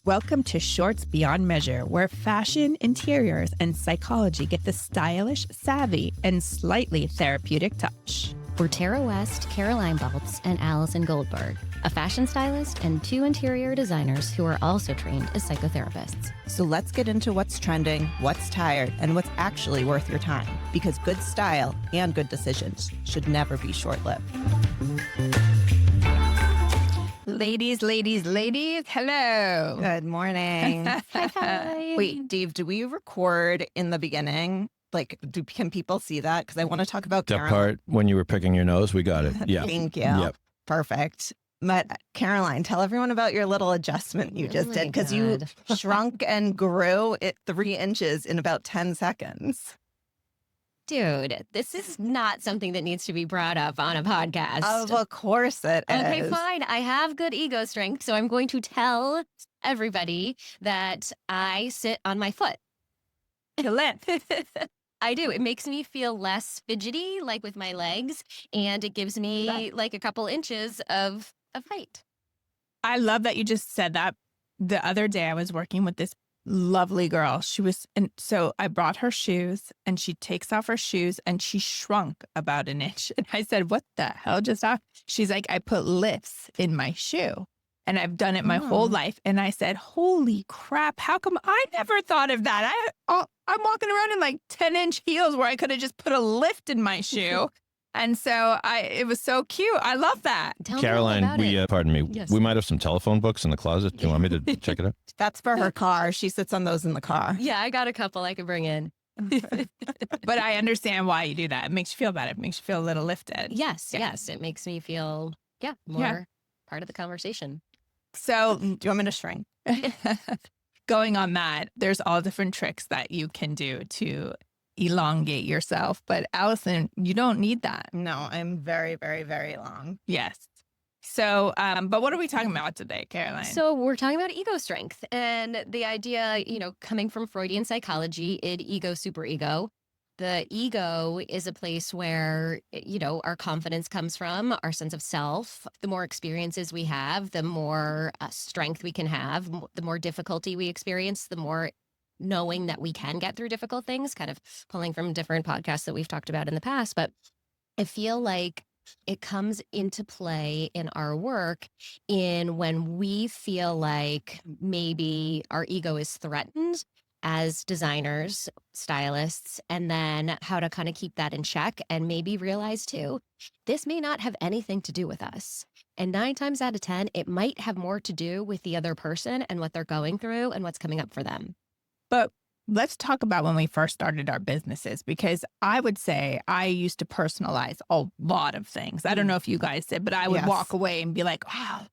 Welcome to Shorts Beyond Measure, where fashion, interiors, and psychology get the stylish, savvy, and slightly therapeutic touch. We're Tara West, Caroline Baltz, and Allison Goldberg, a fashion stylist and two interior designers who are also trained as psychotherapists. So let's get into what's trending, what's tired, and what's actually worth your time. Because good style and good decisions should never be short-lived. Ladies, hello. Good morning. Hi. Wait, Dave, do we record in the beginning? Like, can people see that? Because I want to talk about That part when you were picking your nose, we got it. Yeah. Thank you. Yep. Perfect. But Caroline, tell everyone about your little adjustment you just did, because you shrunk and grew it 3 inches in about 10 seconds. Dude, this is not something that needs to be brought up on a podcast. Of course it is. Okay, fine. I have good ego strength, so I'm going to tell everybody that I sit on my foot. I do. It makes me feel less fidgety, like with my legs, and it gives me like a couple inches of height. I love that you just said that. The other day I was working with this lovely girl. And so I brought her shoes and she takes off her shoes and she shrunk about an inch. And I said, what the hell just happened? She's like, I put lifts in my shoe and I've done it my whole life. And I said, holy crap, how come I never thought of that? I'm walking around in like 10-inch heels where I could have just put a lift in my shoe. And so it was so cute. I love that. Tell Caroline, me all about pardon me. Yes. We might have some telephone books in the closet. Do you want me to check it out? That's for her car. She sits on those in the car. Yeah, I got a couple I could bring in. But I understand why you do that. It makes you feel better. It makes you feel a little lifted. Yes. It makes me feel, more part of the conversation. So Do you want me to shrink? going on that, there's all different tricks that you can do to elongate yourself. But Allison, you don't need that. No, I'm very, very, very long. Yes. So, but what are we talking about today, Caroline? So we're talking about ego strength and the idea, coming from Freudian psychology, id, ego, superego. The ego is a place where, our confidence comes from, our sense of self. The more experiences we have, the more strength we can have. The more difficulty we experience, the more knowing that we can get through difficult things, kind of pulling from different podcasts that we've talked about in the past. But I feel like it comes into play in our work in when we feel like maybe our ego is threatened as designers, stylists, and then how to kind of keep that in check and maybe realize too, this may not have anything to do with us. And 9 times out of 10, it might have more to do with the other person and what they're going through and what's coming up for them. But let's talk about when we first started our businesses, because I would say I used to personalize a lot of things. I don't know if you guys did, but I would walk away and be like, wow,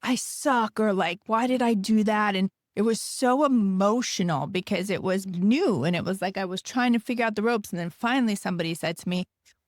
I suck, or like, why did I do that? And it was so emotional because it was new and it was like I was trying to figure out the ropes. And then finally somebody said to me,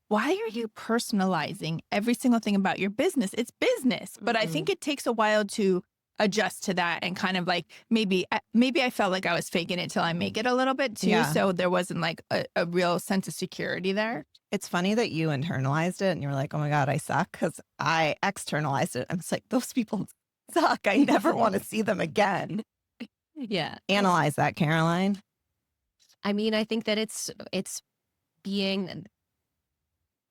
why are you personalizing every single thing about your business? It's business. But I think it takes a while to adjust to that and kind of like maybe I felt like I was faking it till I make it a little bit too. Yeah. So there wasn't like a real sense of security there. It's funny that you internalized it and you were like, oh my God, I suck, because I externalized it. I'm just like, those people suck. I never want to see them again. Yeah. Analyze that, Caroline. I mean, I think that it's being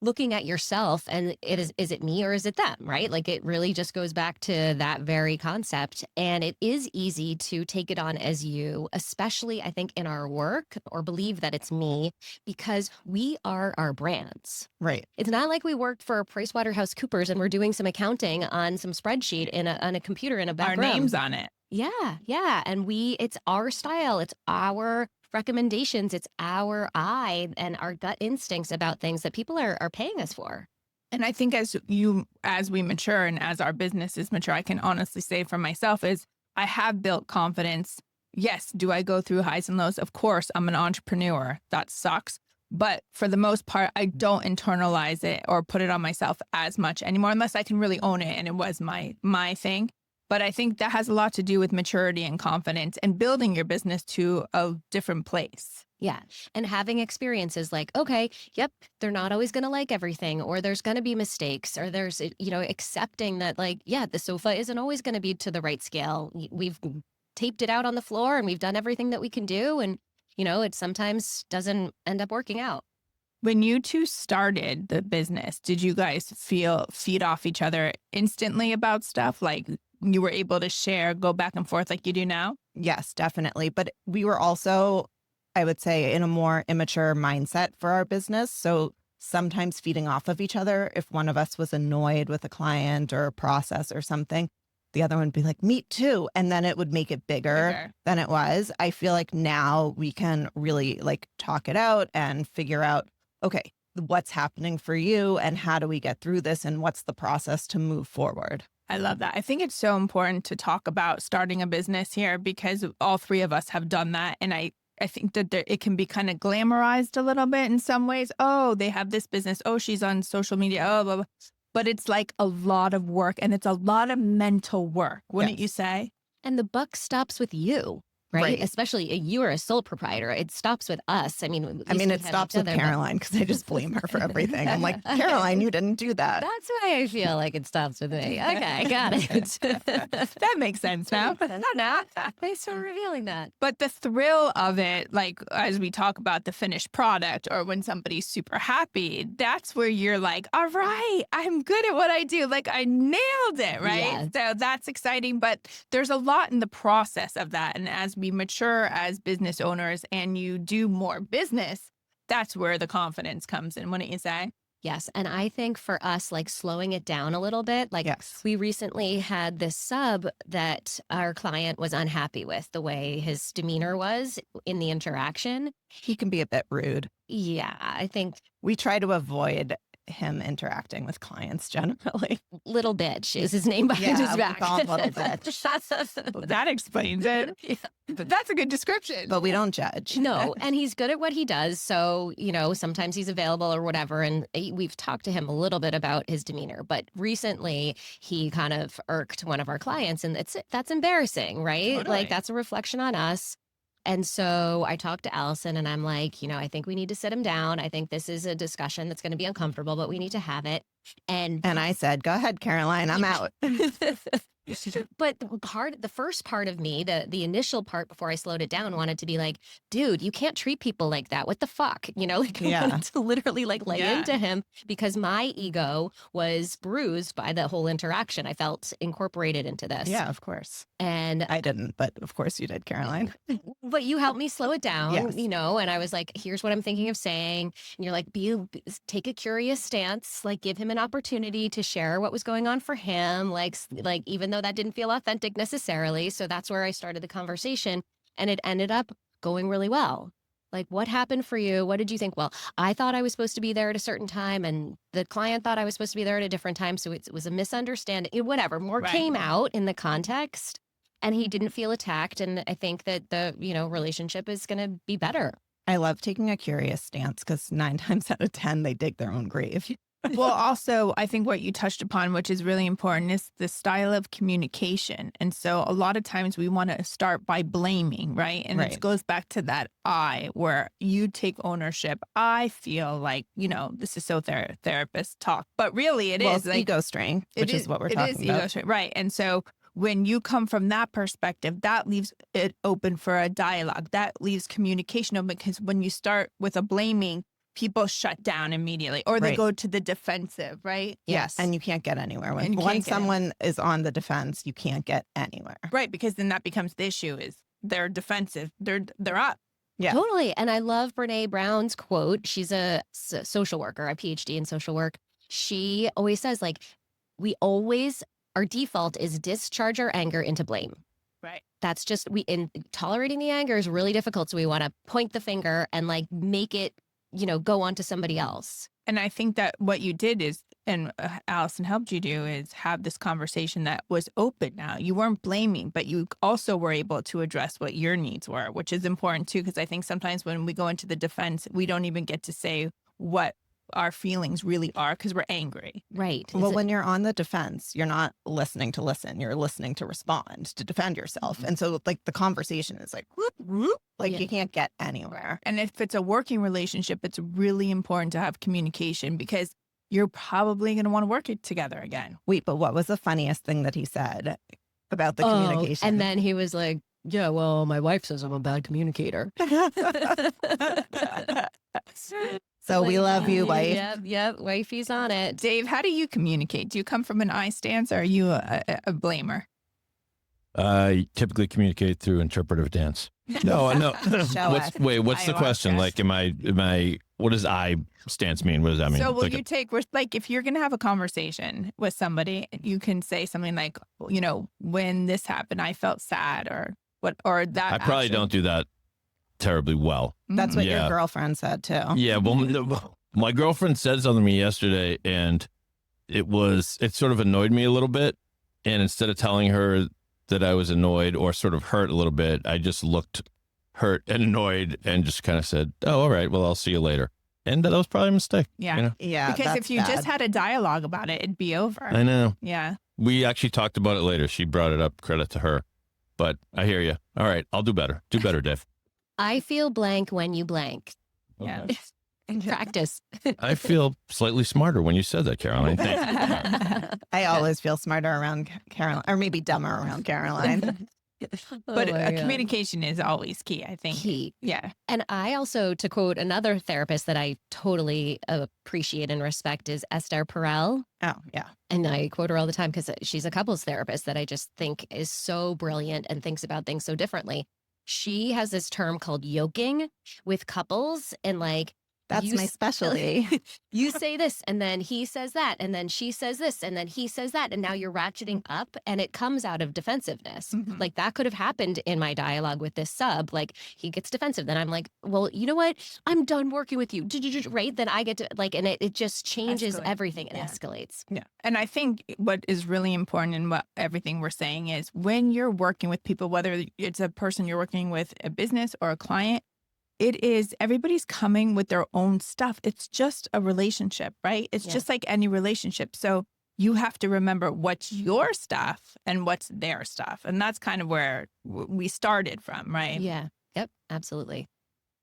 looking at yourself and is it me or is it them, right? Like it really just goes back to that very concept. And it is easy to take it on as you, especially I think in our work, or believe that it's me, because we are our brands. Right. It's not like we worked for PricewaterhouseCoopers and we're doing some accounting on some spreadsheet on a computer in a back Our room. name's on it. Yeah. And it's our style. It's our recommendations. It's our eye and our gut instincts about things that people are paying us for. And I think as we mature and as our businesses mature, I can honestly say for myself is I have built confidence. Yes. Do I go through highs and lows? Of course, I'm an entrepreneur. That sucks. But for the most part, I don't internalize it or put it on myself as much anymore, unless I can really own it. And it was my thing. But I think that has a lot to do with maturity and confidence and building your business to a different place. Yeah. And having experiences like, okay, yep, they're not always going to like everything, or there's going to be mistakes, or accepting that, like, yeah, the sofa isn't always going to be to the right scale. We've taped it out on the floor and we've done everything that we can do. And, it sometimes doesn't end up working out. When you two started the business, did you guys feed off each other instantly about stuff? Like you were able to share, go back and forth like you do now? Yes, definitely. But we were also, I would say, in a more immature mindset for our business. So sometimes feeding off of each other. If one of us was annoyed with a client or a process or something, the other one would be like, me too. And then it would make it bigger than it was. I feel like now we can really like talk it out and figure out, okay, what's happening for you and how do we get through this and what's the process to move forward? I love that. I think it's so important to talk about starting a business here because all three of us have done that. And I think that it can be kind of glamorized a little bit in some ways. Oh, they have this business. Oh, she's on social media. Oh, blah, blah. But it's like a lot of work and it's a lot of mental work, wouldn't you say? And the buck stops with you. Right? Especially you are a sole proprietor. It stops with us. I mean, it stops with Caroline because I just blame her for everything. I'm like, Caroline, you didn't do that. That's why I feel like it stops with me. Okay, got it. That makes sense now. No. Thanks for revealing that. But the thrill of it, like as we talk about the finished product or when somebody's super happy, that's where you're like, all right, I'm good at what I do. Like I nailed it, right? Yes. So that's exciting. But there's a lot in the process of that. And as we mature as business owners and you do more business, that's where the confidence comes in, wouldn't you say? Yes. And I think for us, like slowing it down a little bit, like we recently had this sub that our client was unhappy with the way his demeanor was in the interaction. He can be a bit rude. Yeah, I think we try to avoid him interacting with clients generally. Little bitch is his name behind his back. We call him little bitch. That explains it. But that's a good description. But we don't judge. No, and he's good at what he does. So, sometimes he's available or whatever. And we've talked to him a little bit about his demeanor. But recently, he kind of irked one of our clients. And that's embarrassing, right? Totally. Like, that's a reflection on us. And so I talked to Allison and I'm like, I think we need to sit him down. I think this is a discussion that's going to be uncomfortable, but we need to have it. And I said, go ahead, Caroline, I'm out. But the first part of me, the initial part before I slowed it down, wanted to be like, dude, you can't treat people like that. What the fuck? I wanted to literally lay into him because my ego was bruised by the whole interaction. I felt incorporated into this. Yeah, of course. And I didn't, but of course you did, Caroline. But you helped me slow it down, and I was like, here's what I'm thinking of saying. And you're like, take a curious stance, like give him an opportunity to share what was going on for him. Like even though that didn't feel authentic necessarily. So that's where I started the conversation and it ended up going really well. Like, what happened for you? What did you think? Well, I thought I was supposed to be there at a certain time and the client thought I was supposed to be there at a different time. So it was a misunderstanding, whatever. More came out in the context and he didn't feel attacked. And I think that the, relationship is going to be better. I love taking a curious stance because 9 times out of 10, they dig their own grave. Well, also, I think what you touched upon, which is really important, is the style of communication. And so a lot of times we want to start by blaming, right? And it goes back to that I, where you take ownership. I feel like, this is so therapist talk, but really it is. It's like, ego strength, which is what we're talking about. It is ego strength, right. And so when you come from that perspective, that leaves it open for a dialogue. That leaves communication open because when you start with a blaming, people shut down immediately or they go to the defensive, right? Yes. And you can't get anywhere. When someone is on the defense, you can't get anywhere. Right. Because then that becomes the issue is they're defensive. They're up. Yeah. Totally. And I love Brene Brown's quote. She's a social worker, a PhD in social work. She always says, like, our default is discharge our anger into blame. Right. That's just, tolerating the anger is really difficult. So we want to point the finger and make it, go on to somebody else. And I think that what you did is, and Allison helped you do, is have this conversation that was open now. You weren't blaming, but you also were able to address what your needs were, which is important too, because I think sometimes when we go into the defense, we don't even get to say what our feelings really are because we're angry. Right. Well, when you're on the defense, you're not listening to listen. You're listening to respond, to defend yourself. And so the conversation is like, whoop, whoop. You can't get anywhere. And if it's a working relationship, it's really important to have communication because you're probably going to want to work it together again. Wait, but what was the funniest thing that he said about the communication? And then he was like, yeah, well, my wife says I'm a bad communicator. So we love you, wife. Yep, wifey's on it. Dave, how do you communicate? Do you come from an I stance or are you a blamer? I typically communicate through interpretive dance. No. What's the question? Like, am I, what does I stance mean? What does that mean? So will you take, like, if you're going to have a conversation with somebody, you can say something like, when this happened, I felt sad or that. I probably don't do that terribly well. That's what your girlfriend said too. Yeah. Well, my girlfriend said something to me yesterday and it sort of annoyed me a little bit. And instead of telling her that I was annoyed or sort of hurt a little bit, I just looked hurt and annoyed and just kind of said, oh, all right, well, I'll see you later. And that was probably a mistake. Yeah. Yeah. Because if you just had a dialogue about it, it'd be over. I know. Yeah. We actually talked about it later. She brought it up, credit to her. But I hear you. All right, I'll do better. Do better, Dave. I feel blank when you blank. Yeah. Okay. Practice. I feel slightly smarter when you said that, Caroline. Thank you. I always feel smarter around Caroline, or maybe dumber around Caroline. But communication is always key, I think. Key. Yeah. And I also, to quote another therapist that I totally appreciate and respect, is Esther Perel. Oh, yeah. And I quote her all the time because she's a couples therapist that I just think is so brilliant and thinks about things so differently. She has this term called yoking with couples, and like, that's my specialty. You say this, and then he says that, and then she says this, and then he says that, and now you're ratcheting up, and it comes out of defensiveness. Mm-hmm. Like, that could have happened in my dialogue with this sub. Like, he gets defensive, then I'm like, well, you know what? I'm done working with you, right? Then I get to, like, and it just changes everything. It escalates. Yeah. And I think what is really important in what everything we're saying is when you're working with people, whether it's a person you're working with, a business or a client, everybody's coming with their own stuff. It's just a relationship, right? It's just like any relationship. So you have to remember what's your stuff and what's their stuff. And that's kind of where we started from, right? Yeah. Yep. Absolutely.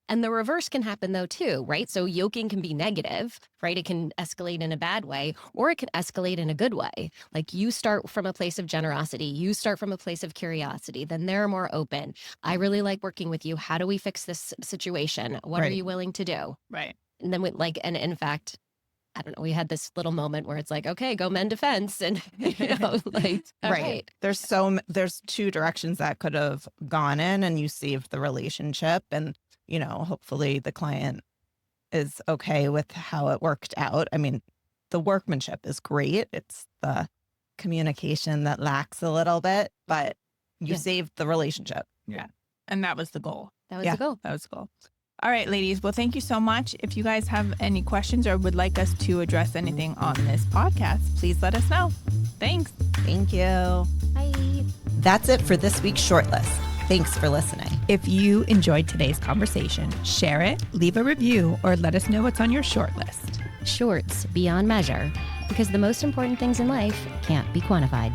And the reverse can happen though too, right? So yoking can be negative, right? It can escalate in a bad way, or it can escalate in a good way. Like, you start from a place of generosity, you start from a place of curiosity, then they're more open. I really like working with you. How do we fix this situation? What are you willing to do? Right. And then and in fact, I don't know, we had this little moment where it's like, okay, go mend a fence. And, like, right. There's two directions that could have gone in, and you saved the relationship. And hopefully the client is okay with how it worked out. I mean, the workmanship is great. It's the communication that lacks a little bit, but you saved the relationship. Yeah. And that was the goal. That was the goal. That was the goal. All right, ladies. Well, thank you so much. If you guys have any questions or would like us to address anything on this podcast, please let us know. Thanks. Thank you. Bye. That's it for this week's Shortlist. Thanks for listening. If you enjoyed today's conversation, share it, leave a review, or let us know what's on your short list. Shorts beyond measure, because the most important things in life can't be quantified.